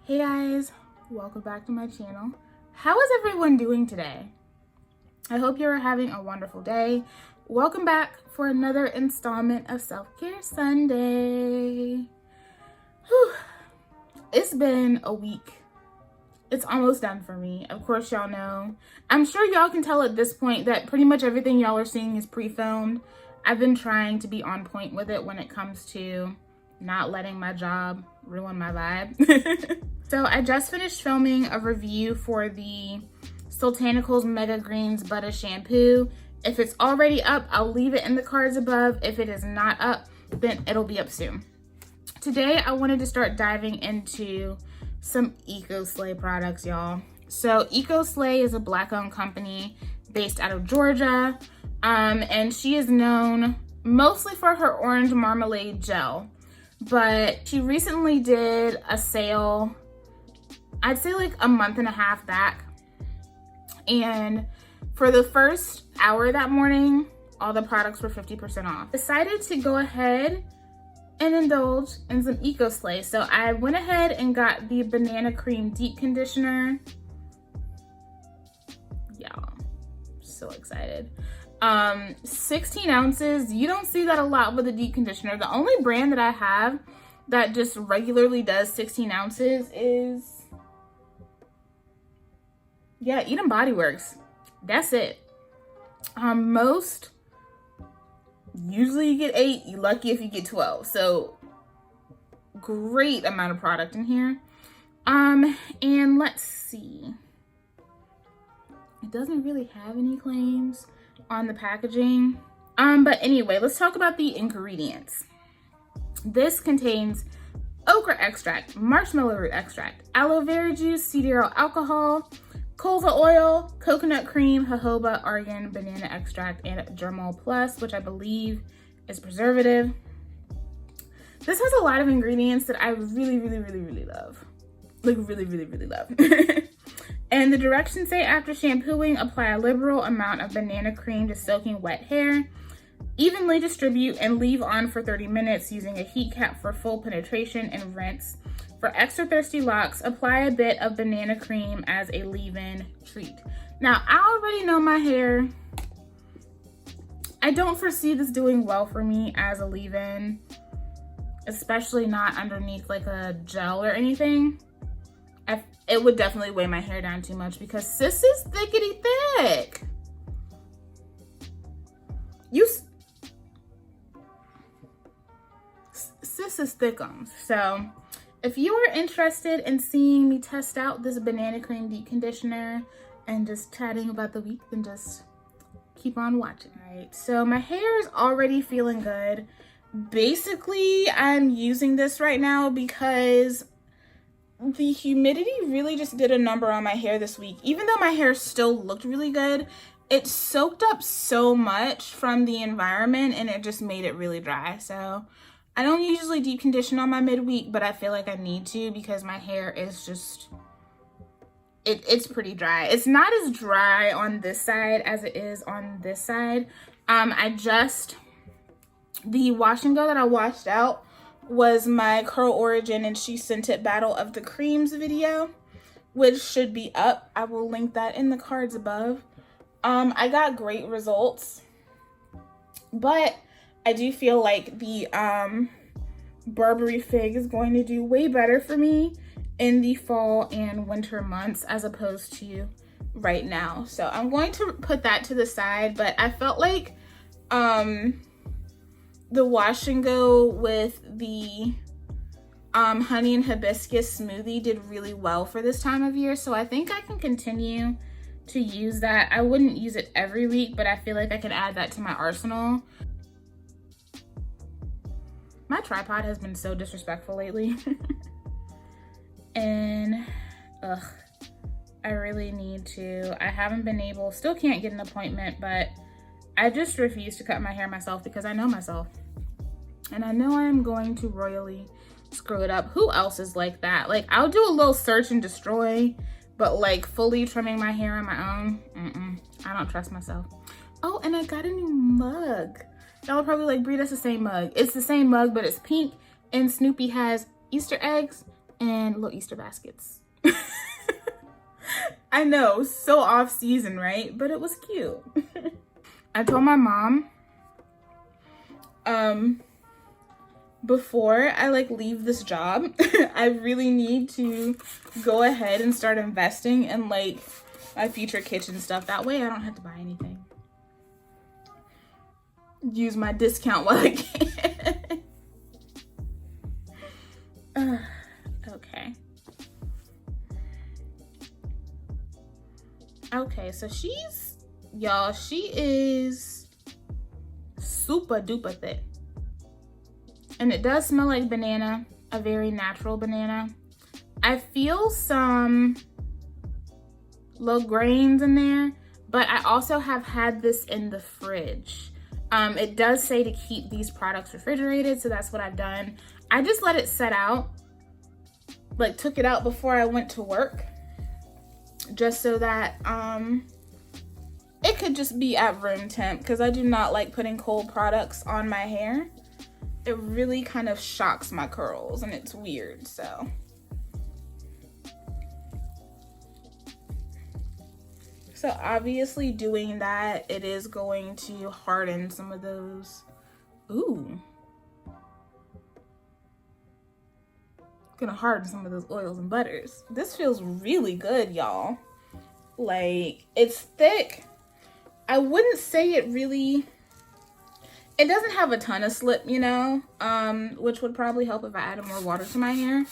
Hey guys, welcome back to my channel. How is everyone doing today? I hope you're having a wonderful day. Welcome back for another installment of Self-Care Sunday. Whew. It's been a week. It's almost done for me. Of course, y'all know. I'm sure y'all can tell at this point that pretty much everything y'all are seeing is pre-filmed. I've been trying to be on point with it when it comes to not letting my job ruin my vibe. So I just finished filming a review for the Sultanicals Mega Greens Butter Shampoo. If it's already up, I'll leave it in the cards above. If it is not up, then it'll be up soon. Today, I wanted to start diving into some EcoSlay products, y'all. So EcoSlay is a Black-owned company based out of Georgia, and she is known mostly for her orange marmalade gel. But she recently did a sale, I'd say like a month and a half back. And for the first hour that morning, all the products were 50% off. Decided to go ahead and indulge in some EcoSlay. So I went ahead and got the Banana Cream Deep Conditioner. Y'all, so excited. 16 ounces. You don't see that a lot with a deep conditioner. The only brand that I have that just regularly does 16 ounces is, yeah, Eden Body Works. That's it. Most, usually you get 8. You're lucky if you get 12. So great amount of product in here. And let's see. It doesn't really have any claims on the packaging. But anyway, let's talk about the ingredients. This contains okra extract, marshmallow root extract, aloe vera juice, CDR alcohol, colza oil, coconut cream, jojoba, argan, banana extract, and germol plus, which I believe is preservative. This has a lot of ingredients that I really love. Like really love. And the directions say after shampooing, apply a liberal amount of banana cream to soaking wet hair. Evenly distribute and leave on for 30 minutes using a heat cap for full penetration and rinse. For extra thirsty locks, apply a bit of banana cream as a leave-in treat. Now, I already know my hair. I don't foresee this doing well for me as a leave-in, especially not underneath like a gel or anything. It would definitely weigh my hair down too much because sis is thickety thick. Sis is thickums. So if you are interested in seeing me test out this banana cream deep conditioner and just chatting about the week, then just keep on watching. All right, so my hair is already feeling good. Basically, I'm using this right now because the humidity really just did a number on my hair this week. Even though my hair still looked really good, it soaked up so much from the environment and it just made it really dry. So I don't usually deep condition on my midweek, but I feel like I need to because my hair is just, it's pretty dry. It's not as dry on this side as it is on this side. The wash and go that I washed out was my Curl Origin and She Scented Battle of the Creams video, which should be up. I will link that in the cards above. I got great results, but I do feel like the Burberry Fig is going to do way better for me in the fall and winter months as opposed to right now. So I'm going to put that to the side, but I felt like the wash and go with the honey and hibiscus smoothie did really well for this time of year. So I think I can continue to use that. I wouldn't use it every week, but I feel like I can add that to my arsenal. My tripod has been so disrespectful lately. And I really need to. I haven't been able, still can't get an appointment, but I just refuse to cut my hair myself because I know myself. And I know I'm going to royally screw it up. Who else is like that? Like, I'll do a little search and destroy, but like fully trimming my hair on my own, I don't trust myself. Oh, and I got a new mug. Y'all are probably like, Brie, that's the same mug. It's the same mug, but it's pink, and Snoopy has Easter eggs and little Easter baskets. I know, so off season, right? But it was cute. I told my mom, before I like leave this job, I really need to go ahead and start investing in like my future kitchen stuff. That way I don't have to buy anything. Use my discount while I can. Okay. Okay, so y'all, she is super duper thick. And it does smell like banana, a very natural banana. I feel some low grains in there, but I also have had this in the fridge. It does say to keep these products refrigerated, so that's what I've done. I just let it set out, like took it out before I went to work, just so that it could just be at room temp, because I do not like putting cold products on my hair. It really kind of shocks my curls and it's weird, so. So obviously doing that, it is going to harden some of those. Ooh. Gonna harden some of those oils and butters. This feels really good, y'all. Like, it's thick. I wouldn't say it really, it doesn't have a ton of slip, you know, which would probably help if I added more water to my hair.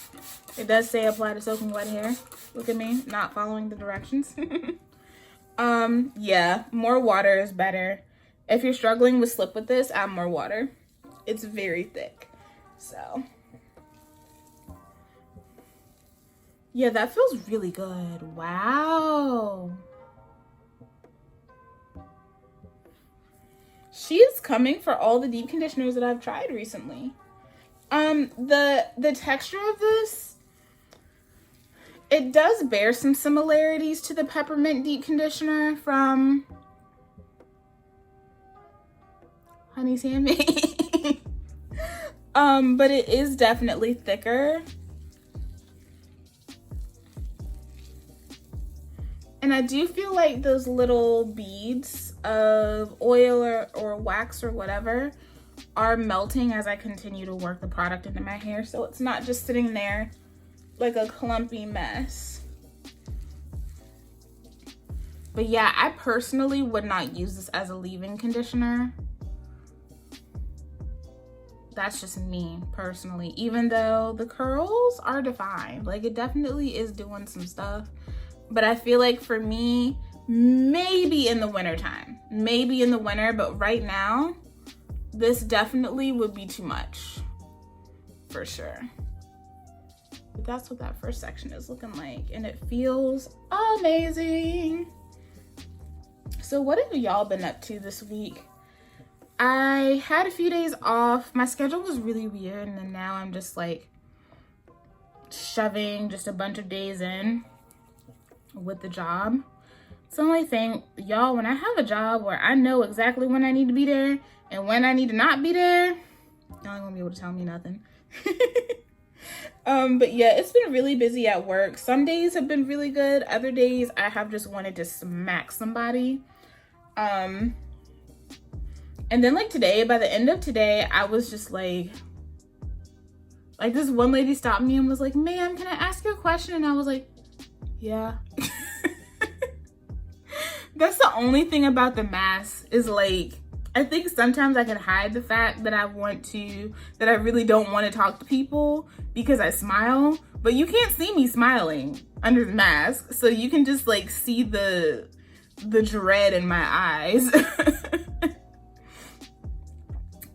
It does say apply to soaking wet hair. Look at me, not following the directions. Yeah, more water is better. If you're struggling with slip with this, add more water. It's very thick, so. Yeah, that feels really good. Wow. She is coming for all the deep conditioners that I've tried recently. The texture of this, it does bear some similarities to the peppermint deep conditioner from Honey's Handmade. But it is definitely thicker. And I do feel like those little beads of oil or wax or whatever are melting as I continue to work the product into my hair. So it's not just sitting there like a clumpy mess. But yeah, I personally would not use this as a leave-in conditioner. That's just me personally, even though the curls are defined. Like, it definitely is doing some stuff. But I feel like for me, maybe in the wintertime, maybe in the winter, but right now, this definitely would be too much, for sure. But that's what that first section is looking like, and it feels amazing. So what have y'all been up to this week? I had a few days off. My schedule was really weird, and then now I'm just like shoving just a bunch of days in with the job. It's the only thing, y'all, when I have a job where I know exactly when I need to be there and when I need to not be there, y'all ain't gonna be able to tell me nothing. But yeah, it's been really busy at work. Some days have been really good. Other days I have just wanted to smack somebody. And then like today, by the end of today, I was just like this one lady stopped me and was like, "Ma'am, can I ask you a question?" And I was like, yeah. That's the only thing about the mask is like, I think sometimes I can hide the fact that I really don't want to talk to people because I smile, but you can't see me smiling under the mask. So you can just like see the dread in my eyes.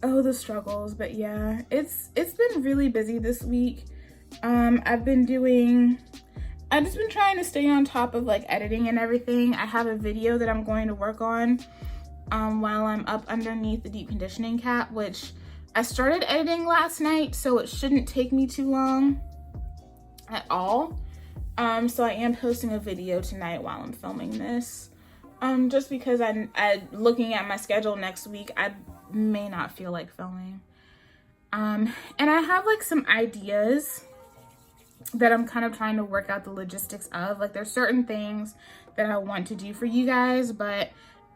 Oh, the struggles. But yeah, it's been really busy this week. I've just been trying to stay on top of like editing and everything. I have a video that I'm going to work on while I'm up underneath the deep conditioning cap, which I started editing last night, so it shouldn't take me too long at all. So I am posting a video tonight while I'm filming this. Just because I looking at my schedule next week, I may not feel like filming. And I have like some ideas that I'm kind of trying to work out the logistics of. Like, there's certain things that I want to do for you guys, but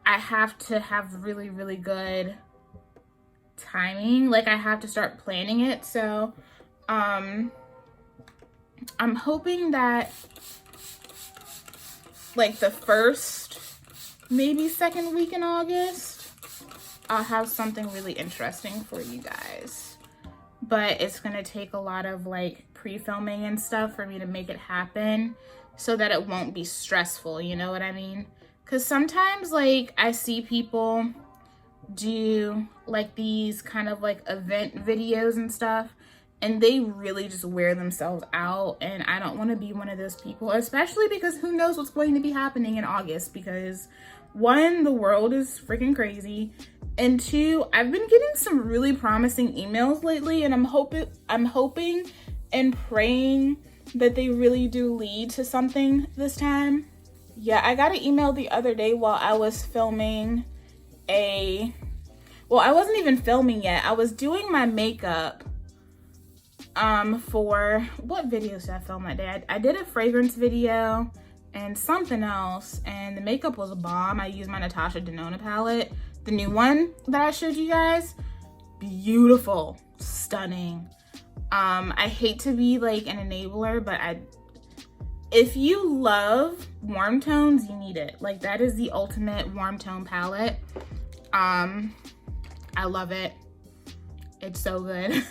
I have to have really, really good timing. Like, I have to start planning it. So I'm hoping that like the first, maybe second week in August, I'll have something really interesting for you guys. But it's gonna take a lot of like pre-filming and stuff for me to make it happen, so that it won't be stressful, you know what I mean? Because sometimes like I see people do like these kind of like event videos and stuff, and they really just wear themselves out, and I don't want to be one of those people, especially because who knows what's going to be happening in August. Because one, the world is freaking crazy, and two, I've been getting some really promising emails lately, and I'm hoping and praying that they really do lead to something this time. Yeah, I got an email the other day while I was filming well, I wasn't even filming yet. I was doing my makeup for, what videos did I film that day? I did a fragrance video and something else, and the makeup was a bomb. I used my Natasha Denona palette, the new one that I showed you guys. Beautiful, stunning. I hate to be like an enabler, but if you love warm tones, you need it. Like, that is the ultimate warm tone palette. I love it. It's so good.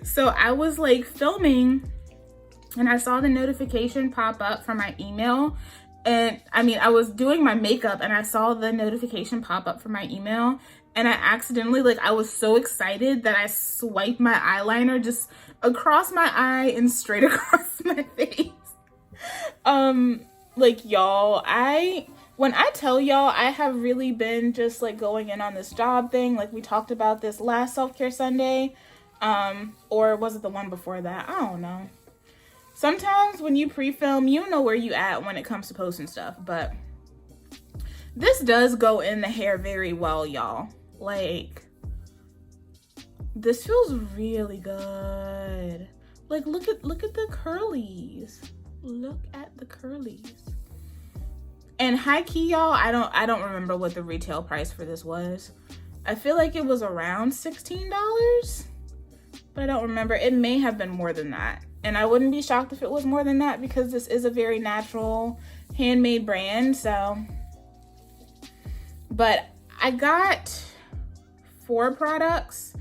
So I was like filming, and I saw the notification pop up from my email. And I mean, I was doing my makeup and I saw the notification pop up from my email, and I accidentally, like, I was so excited that I swiped my eyeliner just across my eye and straight across my face. Like, y'all, when I tell y'all, I have really been just like going in on this job thing. Like, we talked about this last self-care Sunday, or was it the one before that? I don't know. Sometimes when you pre-film, you don't know where you at when it comes to posting stuff, but this does go in the hair very well, y'all. Like, this feels really good. Like, look at the curlies. Look at the curlies. And high key, y'all, I don't remember what the retail price for this was. I feel like it was around $16, but I don't remember. It may have been more than that. And I wouldn't be shocked if it was more than that, because this is a very natural handmade brand. So, but I got 4 products.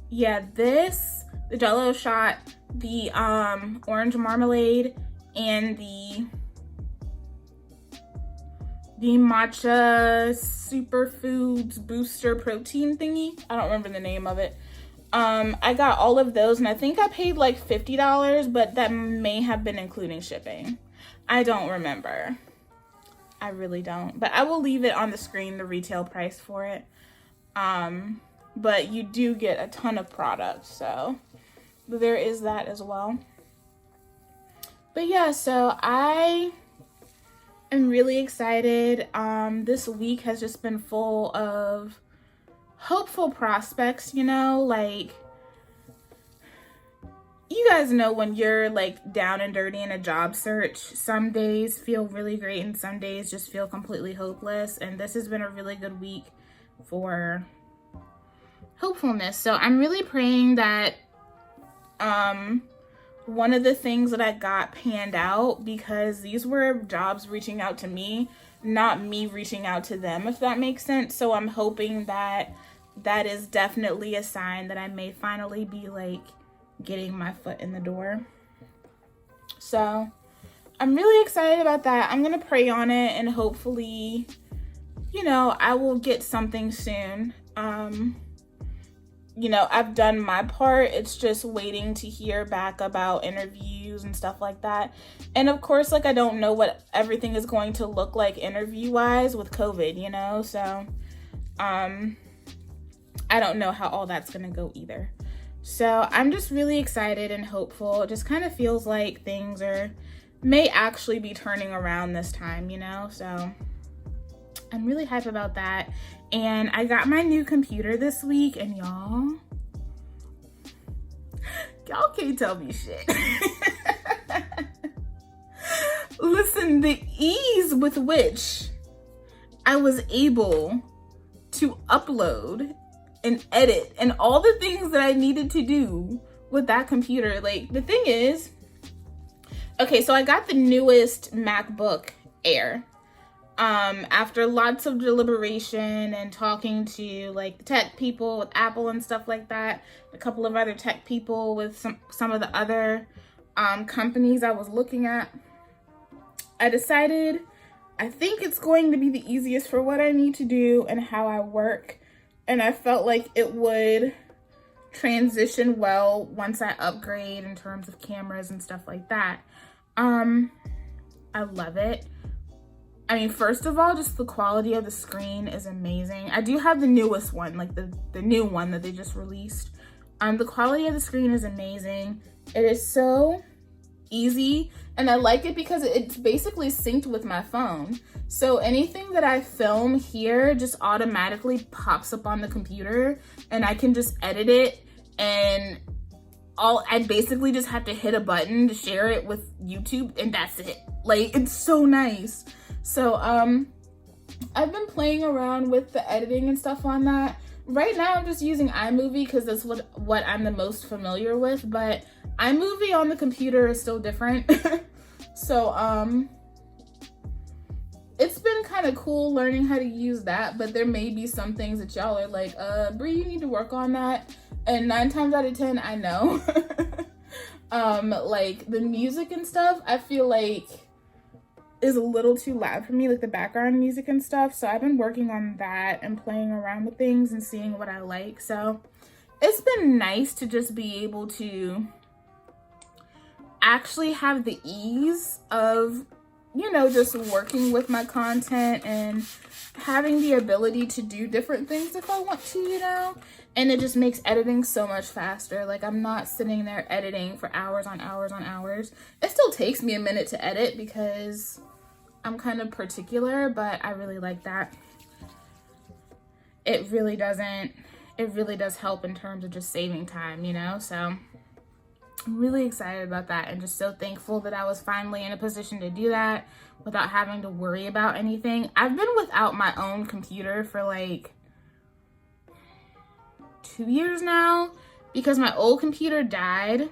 Yeah, the Jello shot, the orange marmalade, and the matcha superfoods booster protein thingy. I don't remember the name of it. I got all of those, and I think I paid like $50, but that may have been including shipping. I don't remember. I really don't. But I will leave it on the screen, the retail price for it. But you do get a ton of products, so there is that as well. But yeah, so I am really excited. This week has just been full of hopeful prospects, you know, like, you guys know when you're like down and dirty in a job search, some days feel really great and some days just feel completely hopeless. And this has been a really good week for hopefulness. So I'm really praying that one of the things that I got panned out, because these were jobs reaching out to me, not me reaching out to them, if that makes sense. So I'm hoping that that is definitely a sign that I may finally be like getting my foot in the door. So I'm really excited about that. I'm gonna pray on it, and hopefully, you know, I will get something soon. You know, I've done my part. It's just waiting to hear back about interviews and stuff like that. And of course, like, I don't know what everything is going to look like interview-wise with COVID, you know? So, I don't know how all that's gonna go either. So I'm just really excited and hopeful. It just kind of feels like things may actually be turning around this time, you know? So I'm really hyped about that. And I got my new computer this week, and y'all can't tell me shit. the ease with which I was able to upload and edit and all the things that I needed to do with that computer. Like, the thing is, okay, so I got the newest MacBook Air after lots of deliberation and talking to like the tech people with Apple and stuff like that, a couple of other tech people with some of the other companies I was looking at. I decided I think it's going to be the easiest for what I need to do and how I work, and I felt like it would transition well once I upgrade in terms of cameras and stuff like that. I love it. I mean, first of all, just the quality of the screen is amazing. I do have the newest one, like the new one that they just released. The quality of the screen is amazing. It is so easy, and I like it because it's basically synced with my phone. So anything that I film here just automatically pops up on the computer, and I can just edit it, and I basically just have to hit a button to share it with YouTube, and that's it. Like, it's so nice. So I've been playing around with the editing and stuff on that. Right now I'm just using iMovie because that's what I'm the most familiar with, but iMovie on the computer is still different. So it's been kind of cool learning how to use that, but there may be some things that y'all are like, Brie, you need to work on that. And 9 times out of 10, I know. Like the music and stuff, I feel like is a little too loud for me, like the background music and stuff. So I've been working on that and playing around with things and seeing what I like. So it's been nice to just be able to actually have the ease of, you know, just working with my content and having the ability to do different things if I want to, you know. And it just makes editing so much faster. Like, I'm not sitting there editing for hours on hours on hours. It still takes me a minute to edit because I'm kind of particular, but I really like that. It really does help in terms of just saving time, you know? So I'm really excited about that and just so thankful that I was finally in a position to do that without having to worry about anything. I've been without my own computer for like 2 years now because my old computer died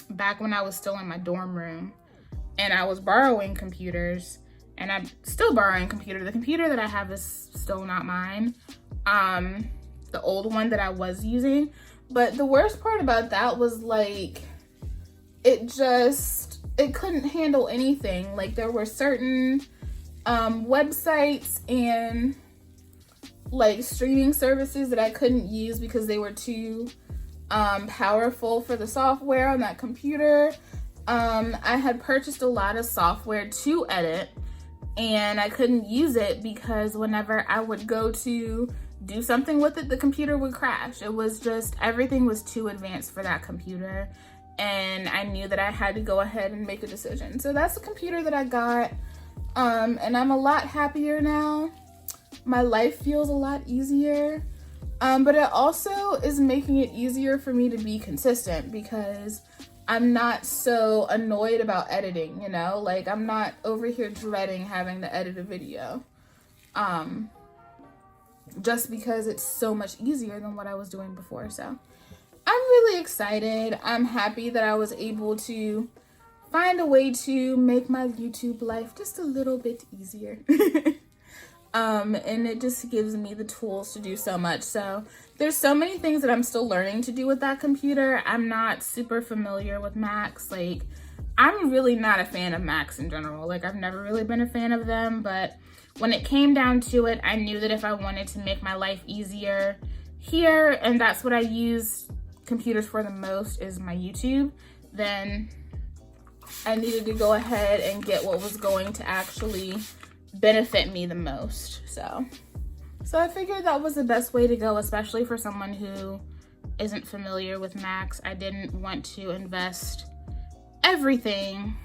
back when I was still in my dorm room, and I was borrowing computers, and I'm still borrowing computer. The computer that I have is still not mine, the old one that I was using. But the worst part about that was like it couldn't handle anything. Like, there were certain websites and like streaming services that I couldn't use because they were too powerful for the software on that computer. I had purchased a lot of software to edit, and I couldn't use it because whenever I would go to do something with it, the computer would crash. It was just, everything was too advanced for that computer, and I knew that I had to go ahead and make a decision. So that's the computer that I got, and I'm a lot happier now. My life feels a lot easier, but it also is making it easier for me to be consistent because I'm not so annoyed about editing, you know? Like, I'm not over here dreading having to edit a video, just because it's so much easier than what I was doing before. So I'm really excited. I'm happy that I was able to find a way to make my YouTube life just a little bit easier. And it just gives me the tools to do so much. So there's so many things that I'm still learning to do with that computer. I'm not super familiar with Macs. Like, I'm really not a fan of Macs in general. Like, I've never really been a fan of them, but when it came down to it, I knew that if I wanted to make my life easier here, and that's what I use computers for the most, is my YouTube, then I needed to go ahead and get what was going to actually benefit me the most. So I figured that was the best way to go, especially for someone who isn't familiar with Macs. I didn't want to invest everything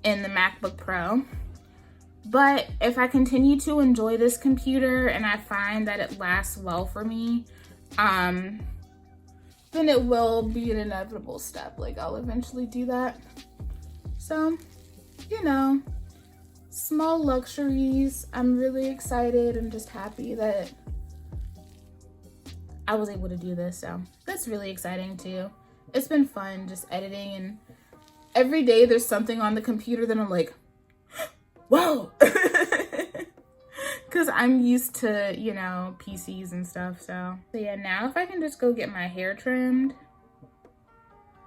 in the MacBook Pro. But if I continue to enjoy this computer and I find that it lasts well for me, then it will be an inevitable step. Like, I'll eventually do that. So you know, small luxuries. I'm really excited and just happy that I was able to do this. So that's really exciting too. It's been fun just editing, and every day there's something on the computer that I'm like, whoa. Because I'm used to, you know, PCs and stuff. So yeah, now if I can just go get my hair trimmed,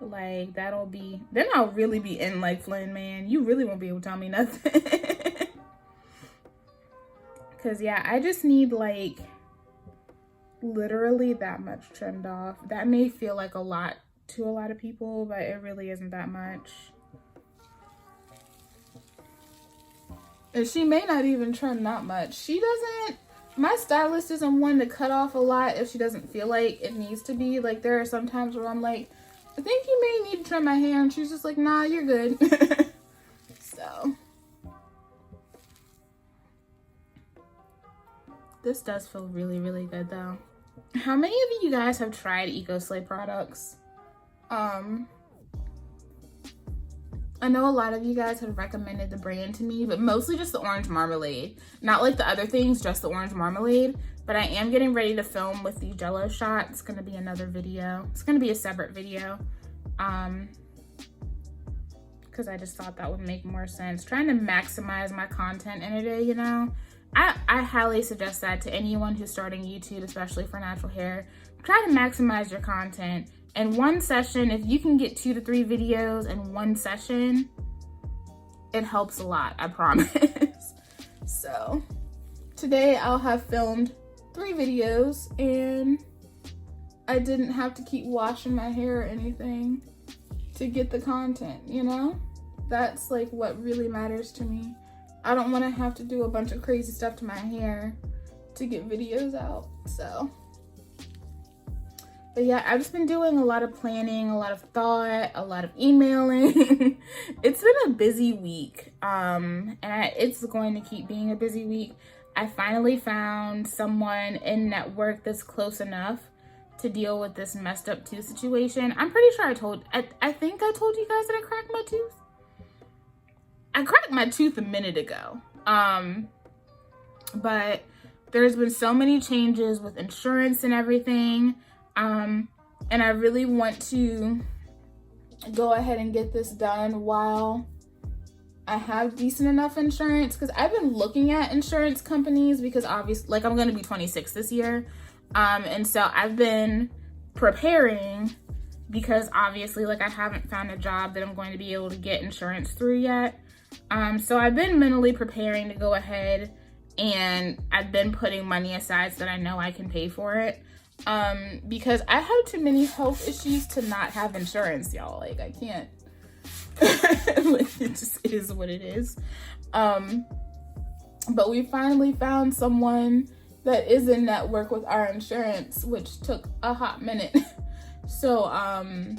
like then I'll really be in like Flynn, man. You really won't be able to tell me nothing. Because yeah, I just need like literally that much trimmed off. That may feel like a lot to a lot of people, but it really isn't that much. And she may not even trim that much. My stylist isn't one to cut off a lot if she doesn't feel like it needs to be. Like, there are some times where I'm like, I think you may need to trim my hair, and she's just like, nah, you're good. So this does feel really, really good though. How many of you guys have tried EcoSlay products? I know a lot of you guys have recommended the brand to me, but mostly just the orange marmalade. Not like the other things, just the orange marmalade. But I am getting ready to film with the Jello shot. It's gonna be another video. It's gonna be a separate video. Because I just thought that would make more sense. Trying to maximize my content in a day, you know? I highly suggest that to anyone who's starting YouTube, especially for natural hair. Try to maximize your content. In one session, if you can get 2 to 3 videos in one session, it helps a lot, I promise. So today I'll have filmed 3 videos, and I didn't have to keep washing my hair or anything to get the content, you know? That's like what really matters to me. I don't want to have to do a bunch of crazy stuff to my hair to get videos out, so. But yeah, I've just been doing a lot of planning, a lot of thought, a lot of emailing. It's been a busy week, and it's going to keep being a busy week. I finally found someone in network that's close enough to deal with this messed up tooth situation. I'm pretty sure I think I told you guys that I cracked my tooth. I cracked my tooth a minute ago, but there's been so many changes with insurance and everything. And I really want to go ahead and get this done while I have decent enough insurance, because I've been looking at insurance companies, because obviously, like, I'm going to be 26 this year. And so I've been preparing, because obviously, like, I haven't found a job that I'm going to be able to get insurance through yet. So I've been mentally preparing to go ahead, and I've been putting money aside so that I know I can pay for it. Because I have too many health issues to not have insurance, y'all. Like, I can't. Like, it just is what it is. But we finally found someone that is in network with our insurance, which took a hot minute. So I'm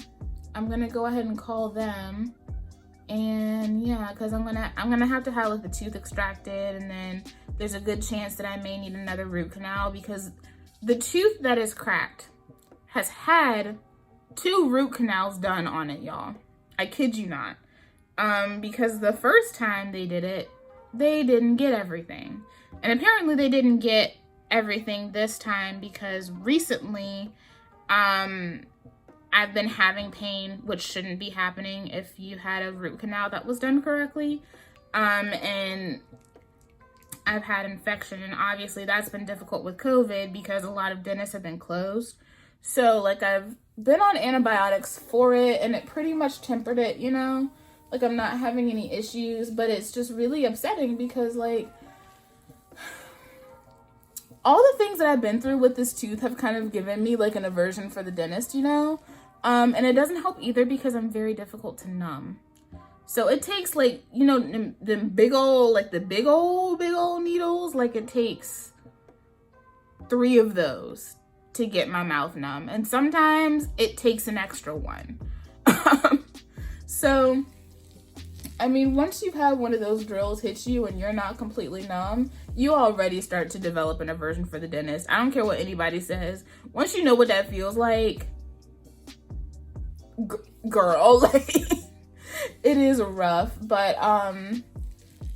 gonna go ahead and call them, and yeah, because I'm gonna have to have like the tooth extracted, and then there's a good chance that I may need another root canal, because the tooth that is cracked has had 2 root canals done on it, y'all. I kid you not. Because the first time they did it, they didn't get everything. And apparently they didn't get everything this time because recently, I've been having pain, which shouldn't be happening if you had a root canal that was done correctly. And I've had infection, and obviously that's been difficult with COVID because a lot of dentists have been closed. So like, I've been on antibiotics for it, and it pretty much tempered it, you know? Like, I'm not having any issues, but it's just really upsetting because, like, all the things that I've been through with this tooth have kind of given me like an aversion for the dentist, you know? And it doesn't help either because I'm very difficult to numb. So it takes, like, you know, the big old needles, like, it takes 3 of those to get my mouth numb. And sometimes it takes an extra one. So, I mean, once you've had one of those drills hit you and you're not completely numb, you already start to develop an aversion for the dentist. I don't care what anybody says. Once you know what that feels like, girl, like, it is rough, but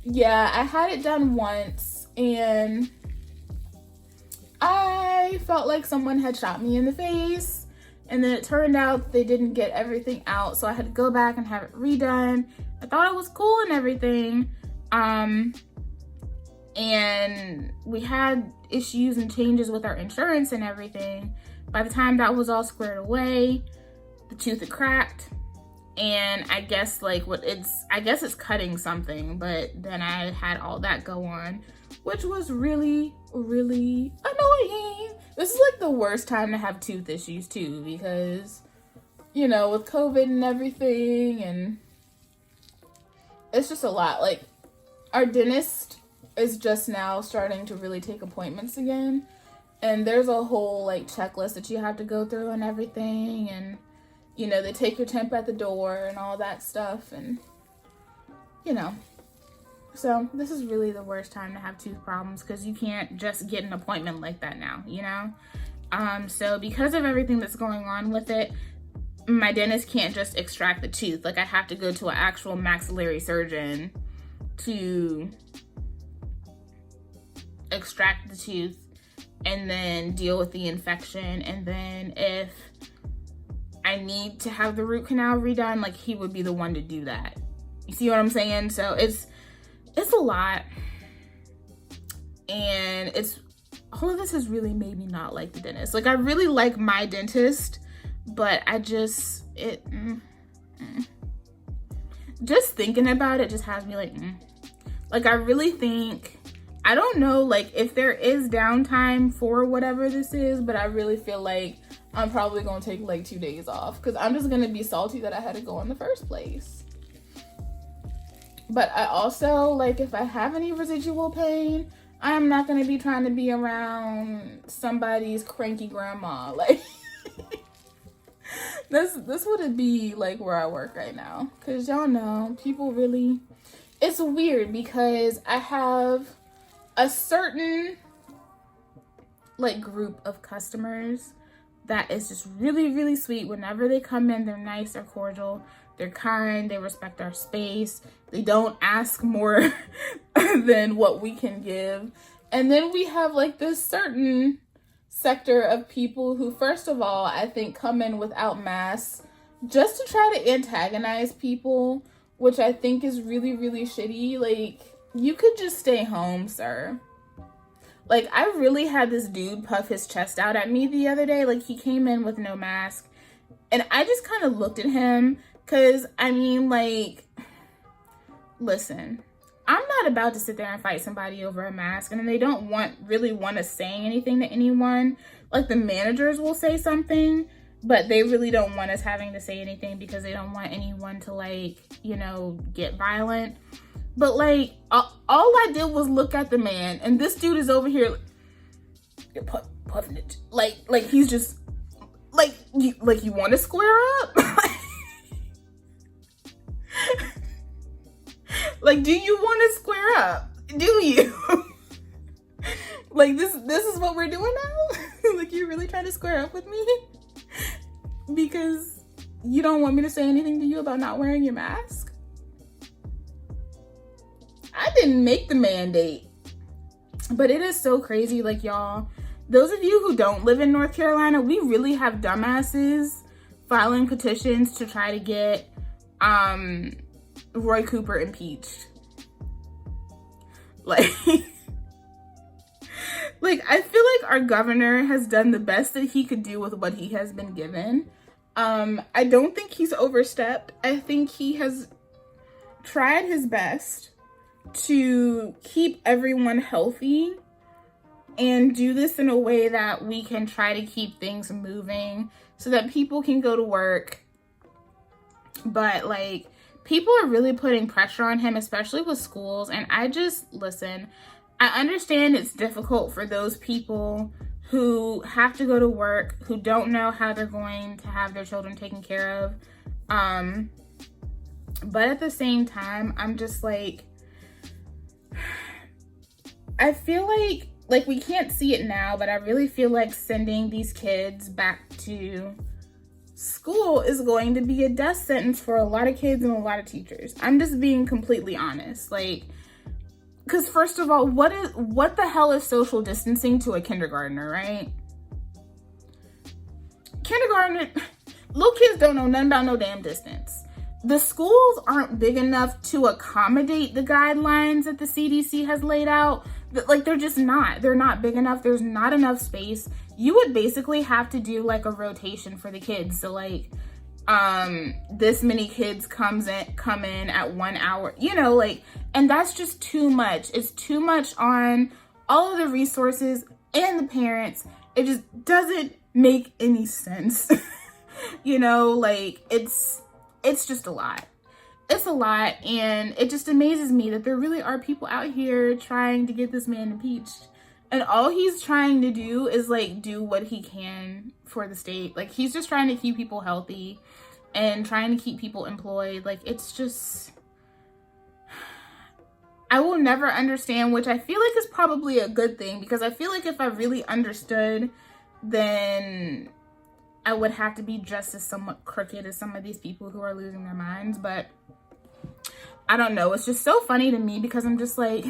yeah, I had it done once and I felt like someone had shot me in the face, and then it turned out they didn't get everything out, so I had to go back and have it redone. I thought it was cool and everything, and we had issues and changes with our insurance and everything. By the time that was all squared away, the tooth had cracked, and I guess like I guess it's cutting something, but then I had all that go on, which was really, really annoying. This is like the worst time to have tooth issues too, because, you know, with COVID and everything, and it's just a lot. Like, our dentist is just now starting to really take appointments again, and there's a whole like checklist that you have to go through and everything, and you know, they take your temp at the door and all that stuff, and you know, so this is really the worst time to have tooth problems, because you can't just get an appointment like that now, you know. So because of everything that's going on with it, my dentist can't just extract the tooth. Like, I have to go to an actual maxillary surgeon to extract the tooth and then deal with the infection, and then if I need to have the root canal redone, like, he would be the one to do that. You see what I'm saying? So it's a lot, and all of this has really made me not like the dentist. Like, I really like my dentist, but I just just thinking about it just has me like, Like, I really think, I don't know, like, if there is downtime for whatever this is, but I really feel like I'm probably gonna take like 2 days off, because I'm just gonna be salty that I had to go in the first place. But I also, like, if I have any residual pain, I'm not gonna be trying to be around somebody's cranky grandma. Like, this wouldn't be like where I work right now, because y'all know people really, it's weird because I have a certain like group of customers that is just really, really sweet. Whenever they come in, they're nice, they're cordial, they're kind, they respect our space, they don't ask more than what we can give. And then we have like this certain sector of people who, first of all, I think come in without masks just to try to antagonize people, which I think is really, really shitty. Like, you could just stay home, sir. Like, I really had this dude puff his chest out at me the other day. Like, he came in with no mask, and I just kind of looked at him, because, I mean, like, listen, I'm not about to sit there and fight somebody over a mask, and then they don't really want us saying anything to anyone. Like, the managers will say something, but they really don't want us having to say anything because they don't want anyone to, like, you know, get violent. But, like, all I did was look at the man, and this dude is over here puffing it. Like he's just, like you want to square up? Like, do you want to square up? Do you? Like, this is what we're doing now? Like, you're really trying to square up with me? Because you don't want me to say anything to you about not wearing your mask? I didn't make the mandate, but it is so crazy. Like, y'all, those of you who don't live in North Carolina, we really have dumbasses filing petitions to try to get Roy Cooper impeached. Like, I feel like our governor has done the best that he could do with what he has been given. I don't think he's overstepped. I think he has tried his best to keep everyone healthy and do this in a way that we can try to keep things moving so that people can go to work. But, like, people are really putting pressure on him, especially with schools. And listen, I understand it's difficult for those people who have to go to work, who don't know how they're going to have their children taken care of. But at the same time, I'm just like, I feel like we can't see it now, but I really feel like sending these kids back to school is going to be a death sentence for a lot of kids and a lot of teachers. I'm just being completely honest. Like, because first of all, what the hell is social distancing to a kindergartner, right? Kindergartner, little kids don't know nothing about no damn distance. The schools aren't big enough to accommodate the guidelines that the CDC has laid out. Like, they're just not. They're not big enough. There's not enough space. You would basically have to do like a rotation for the kids. So like, this many kids come in at 1 hour, you know, like, and that's just too much. It's too much on all of the resources and the parents. It just doesn't make any sense. You know, like, it's just a lot. It's a lot, and it just amazes me that there really are people out here trying to get this man impeached. And all he's trying to do is like do what he can for the state. Like, he's just trying to keep people healthy and trying to keep people employed. Like, it's just, I will never understand, which I feel like is probably a good thing, because I feel like if I really understood, then I would have to be just as somewhat crooked as some of these people who are losing their minds. But I don't know. It's just so funny to me, because I'm just like,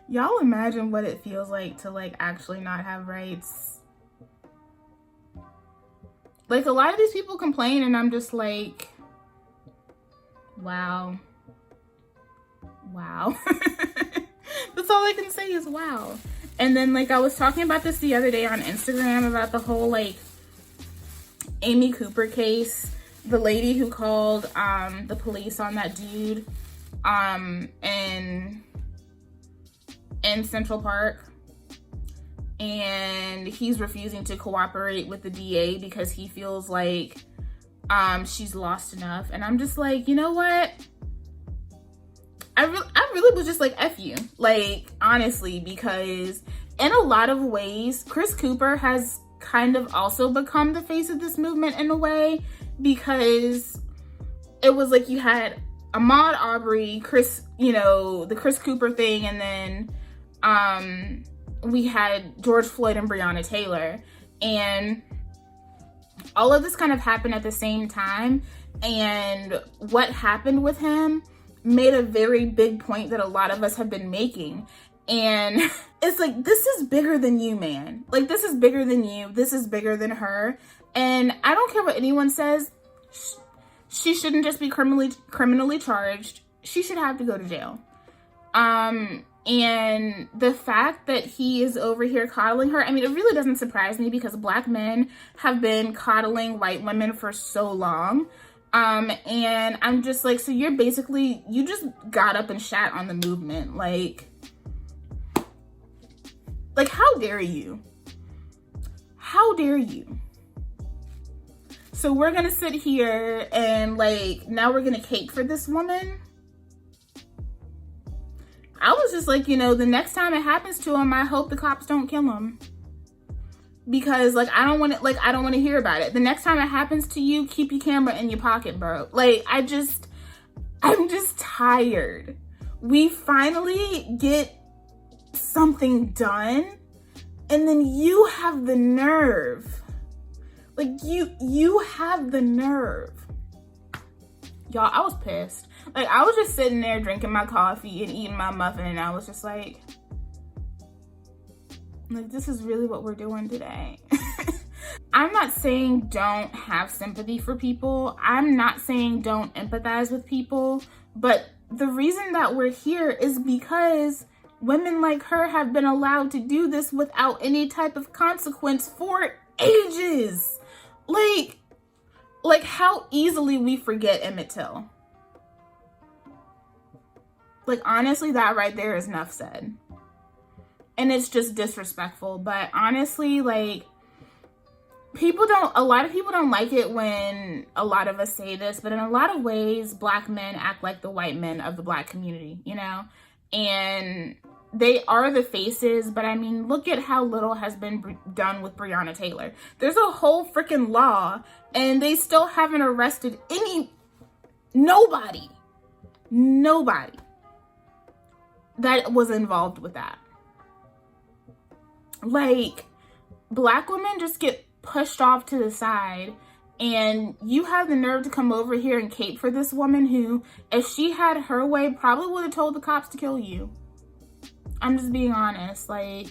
y'all imagine what it feels like to like actually not have rights. Like, a lot of these people complain, and I'm just like, wow. Wow. That's all I can say is wow. And then, like, I was talking about this the other day on Instagram about the whole, like, Amy Cooper case. The lady who called the police on that dude in Central Park. And he's refusing to cooperate with the DA because he feels like she's lost enough. And I'm just like, you know what? I really was just like, F you. Like, honestly, because in a lot of ways, Chris Cooper has kind of also become the face of this movement in a way, because it was like you had Ahmaud Arbery, Chris, you know, the Chris Cooper thing, and then we had George Floyd and Breonna Taylor, and all of this kind of happened at the same time. And what happened with him made a very big point that a lot of us have been making. And it's like, this is bigger than you, man. Like, this is bigger than you. This is bigger than her. And I don't care what anyone says. She shouldn't just be criminally charged. She should have to go to jail. And the fact that he is over here coddling her, I mean, it really doesn't surprise me, because Black men have been coddling white women for so long. And I'm just like, so you just got up and shat on the movement. Like, how dare you? How dare you? So we're gonna sit here and like, now we're gonna cape for this woman? I was just like, you know, the next time it happens to him, I hope the cops don't kill him. Because like, I don't want to hear about it. The next time it happens to you, keep your camera in your pocket, bro. Like, I'm just tired. We finally get something done, and then you have the nerve. Like, you have the nerve. Y'all, I was pissed. Like, I was just sitting there drinking my coffee and eating my muffin, and I was just like, this is really what we're doing today. I'm not saying don't have sympathy for people. I'm not saying don't empathize with people. But the reason that we're here is because women like her have been allowed to do this without any type of consequence for ages. Like how easily we forget Emmett Till. Like, honestly, that right there is enough said. And it's just disrespectful. But honestly, like, a lot of people don't like it when a lot of us say this, but in a lot of ways, Black men act like the white men of the Black community, you know? And they are the faces, but I mean, look at how little has been done with Breonna Taylor. There's a whole freaking law, and they still haven't arrested nobody that was involved with that. Like, Black women just get pushed off to the side, And you have the nerve to come over here and cape for this woman who, if she had her way, probably would have told the cops to kill you. I'm just being honest. Like,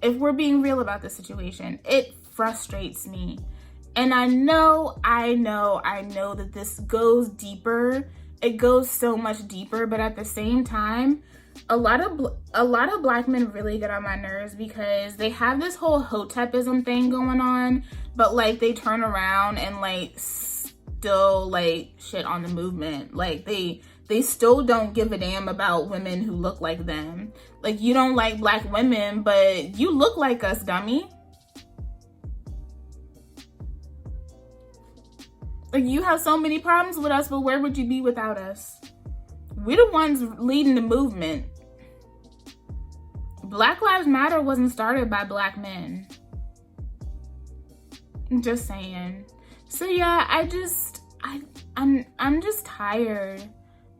if we're being real about this situation, it frustrates me. And I know that this goes deeper. It goes so much deeper, but at the same time, a lot of black men really get on my nerves because they have this whole hotepism thing going on, but like they turn around and like still like shit on the movement. Like they still don't give a damn about women who look like them. Like, you don't like black women, but you look like us, dummy. Like, you have so many problems with us, but where would you be without us? We're the ones leading the movement. Black Lives Matter wasn't started by black men. I'm just saying. So yeah, I'm just tired.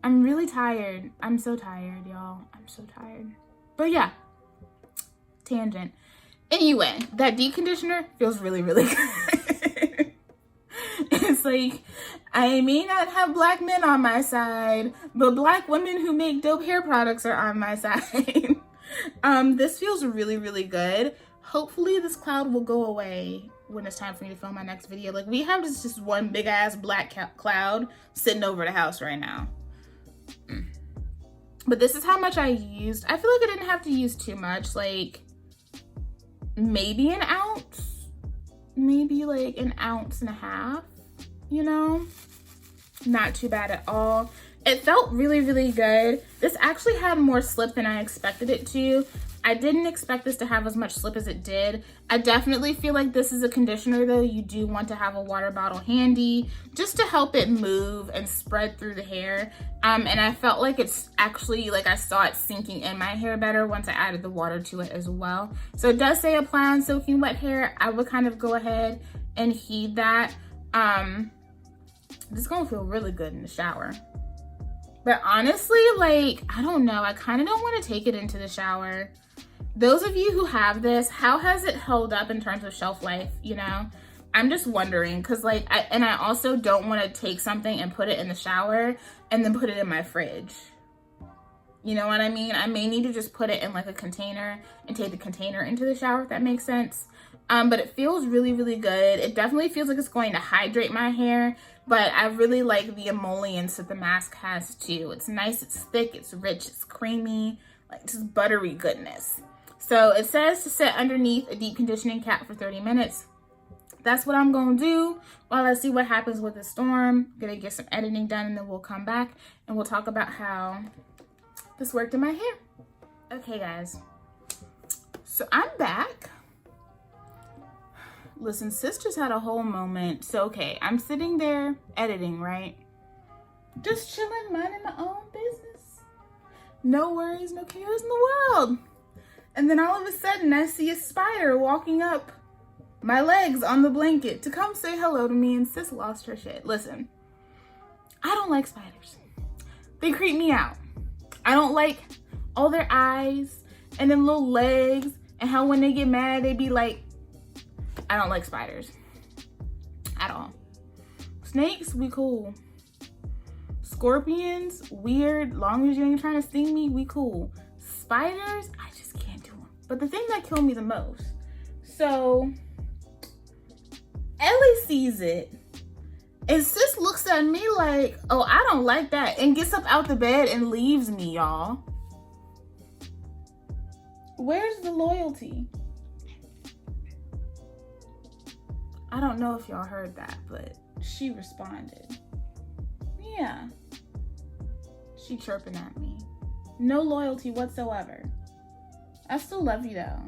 I'm really tired. I'm so tired, y'all. I'm so tired. But yeah, tangent. Anyway, that deep conditioner feels really, really good. It's like, I may not have black men on my side, but black women who make dope hair products are on my side. This feels really, really good. Hopefully this cloud will go away when it's time for me to film my next video. Like, we have just one big ass black cloud sitting over the house right now. But this is how much I used. I feel like I didn't have to use too much, like maybe an ounce, maybe like an ounce and a half, you know? Not too bad at all. It felt really, really good. This actually had more slip than I expected it to. I didn't expect this to have as much slip as it did. I definitely feel like this is a conditioner though. You do want to have a water bottle handy just to help it move and spread through the hair. And I felt like it's actually, like I saw it sinking in my hair better once I added the water to it as well. So it does say apply on soaking wet hair. I would kind of go ahead and heed that. This is gonna feel really good in the shower. But honestly, like, I don't know. I kind of don't want to take it into the shower. Those of you who have this, how has it held up in terms of shelf life, you know? I'm just wondering, because like, I also don't want to take something and put it in the shower and then put it in my fridge. You know what I mean? I may need to just put it in like a container and take the container into the shower, if that makes sense. But it feels really, really good. It definitely feels like it's going to hydrate my hair, but I really like the emollients that the mask has too. It's nice, it's thick, it's rich, it's creamy, like just buttery goodness. So it says to sit underneath a deep conditioning cap for 30 minutes. That's what I'm gonna do while I see what happens with the storm. I'm gonna get some editing done and then we'll come back and we'll talk about how this worked in my hair. Okay guys, so I'm back. Listen, sis just had a whole moment. So, okay, I'm sitting there editing, right? Just chilling, minding my own business. No worries, no cares in the world. And then all of a sudden, I see a spider walking up my legs on the blanket to come say hello to me, and sis lost her shit. Listen, I don't like spiders. They creep me out. I don't like all their eyes and them little legs and how when they get mad, they be like, I don't like spiders at all. Snakes, we cool. Scorpions, weird. Long as you ain't trying to sting me, we cool. Spiders, I just can't do them. But the thing that killed me the most, so Ellie sees it and sis looks at me like, oh, I don't like that, and gets up out the bed and leaves me, y'all. Where's the loyalty? I don't know if y'all heard that, but she responded. Yeah. She chirping at me. No loyalty whatsoever. I still love you though.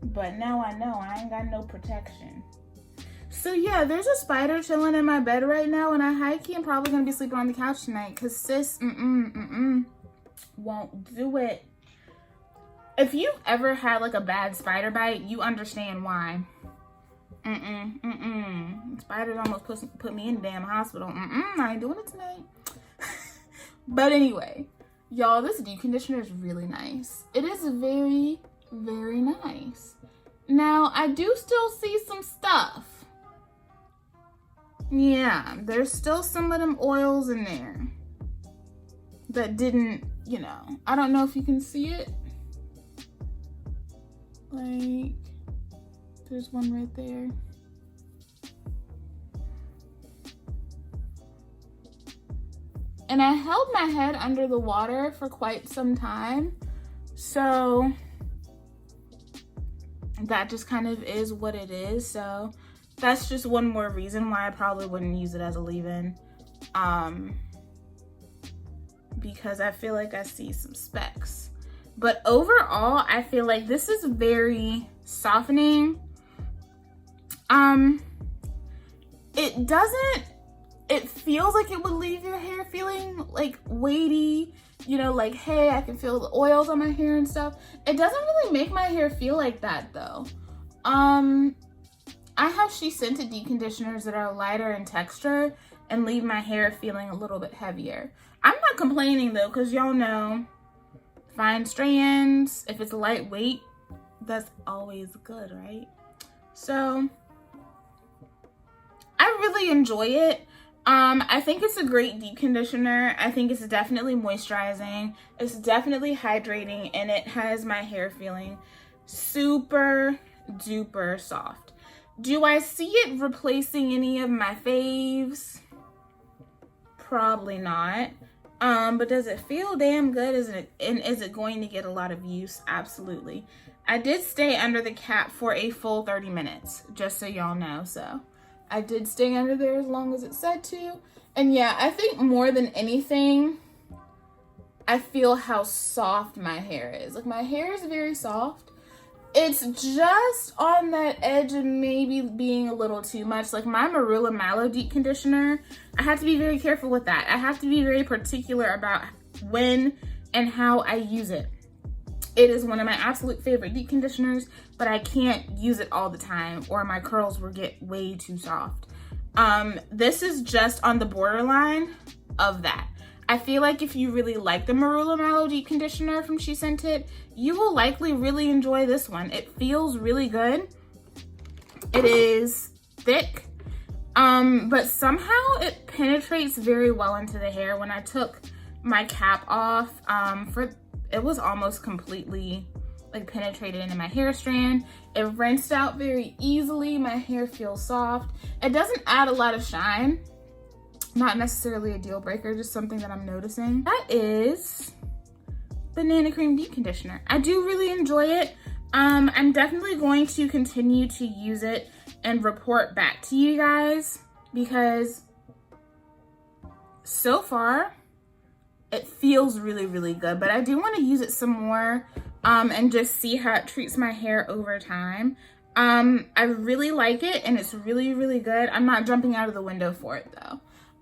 But now I know I ain't got no protection. So yeah, there's a spider chilling in my bed right now, and I high-key am probably gonna be sleeping on the couch tonight because sis, won't do it. If you've ever had like a bad spider bite, you understand why. Spiders almost put me in the damn hospital. I ain't doing it tonight. But anyway, y'all, this deep conditioner is really nice. It is very, very nice. Now, I do still see some stuff. Yeah, there's still some of them oils in there that didn't, you know, I don't know if you can see it. Like, there's one right there. And I held my head under the water for quite some time, so that just kind of is what it is. So that's just one more reason why I probably wouldn't use it as a leave-in, because I feel like I see some specks. But overall, I feel like this is very softening. It feels like it would leave your hair feeling like weighty, you know, like, hey, I can feel the oils on my hair and stuff. It doesn't really make my hair feel like that though. I have She Scented deep conditioners that are lighter in texture and leave my hair feeling a little bit heavier. I'm not complaining though, because y'all know, fine strands, if it's lightweight, that's always good, right? So I really enjoy it. I think it's a great deep conditioner. I think it's definitely moisturizing. It's definitely hydrating, and it has my hair feeling super duper soft. Do I see it replacing any of my faves? Probably not. But does it feel damn good? Is it going to get a lot of use? Absolutely. I did stay under the cap for a full 30 minutes, just so y'all know. So I did stay under there as long as it said to. And yeah, I think more than anything, I feel how soft my hair is. Like, my hair is very soft. It's just on that edge of maybe being a little too much. Like my Marula Mallow deep conditioner, I have to be very careful with that. I have to be very particular about when and how I use it. It is one of my absolute favorite deep conditioners, but I can't use it all the time or my curls will get way too soft. This is just on the borderline of that. I feel like if you really like the Marula Mallow deep conditioner from She Scented, you will likely really enjoy this one. It feels really good. It is thick, but somehow it penetrates very well into the hair. When I took my cap off, it was almost completely like penetrated into my hair strand. It rinsed out very easily. My hair feels soft. It doesn't add a lot of shine. Not necessarily a deal breaker, just something that I'm noticing. That is Banana Cream Deep Conditioner. I do really enjoy it. I'm definitely going to continue to use it and report back to you guys, because so far it feels really, really good. But I do want to use it some more and just see how it treats my hair over time. I really like it and it's really, really good. I'm not jumping out of the window for it though.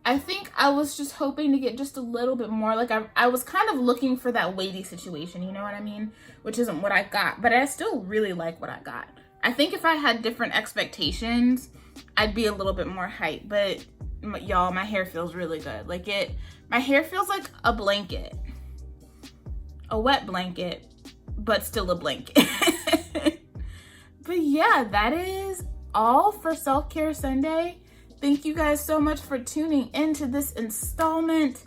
I think I was just hoping to get just a little bit more. Like I was kind of looking for that weighty situation, you know what I mean? Which isn't what I got, but I still really like what I got. I think if I had different expectations, I'd be a little bit more hyped, but y'all, my hair feels really good. Like my hair feels like a blanket, a wet blanket, but still a blanket. But yeah, that is all for Self-Care Sunday. Thank you guys so much for tuning into this installment.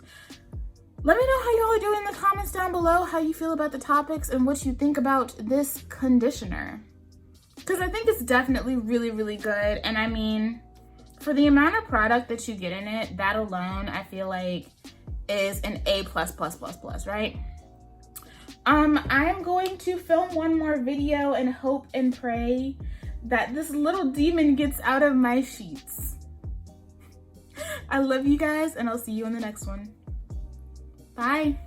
Let me know how y'all are doing in the comments down below, how you feel about the topics and what you think about this conditioner. Because I think it's definitely really, really good. And I mean, for the amount of product that you get in it, that alone, I feel like is an A++++, right? I'm going to film one more video and hope and pray that this little demon gets out of my sheets. I love you guys, and I'll see you in the next one. Bye.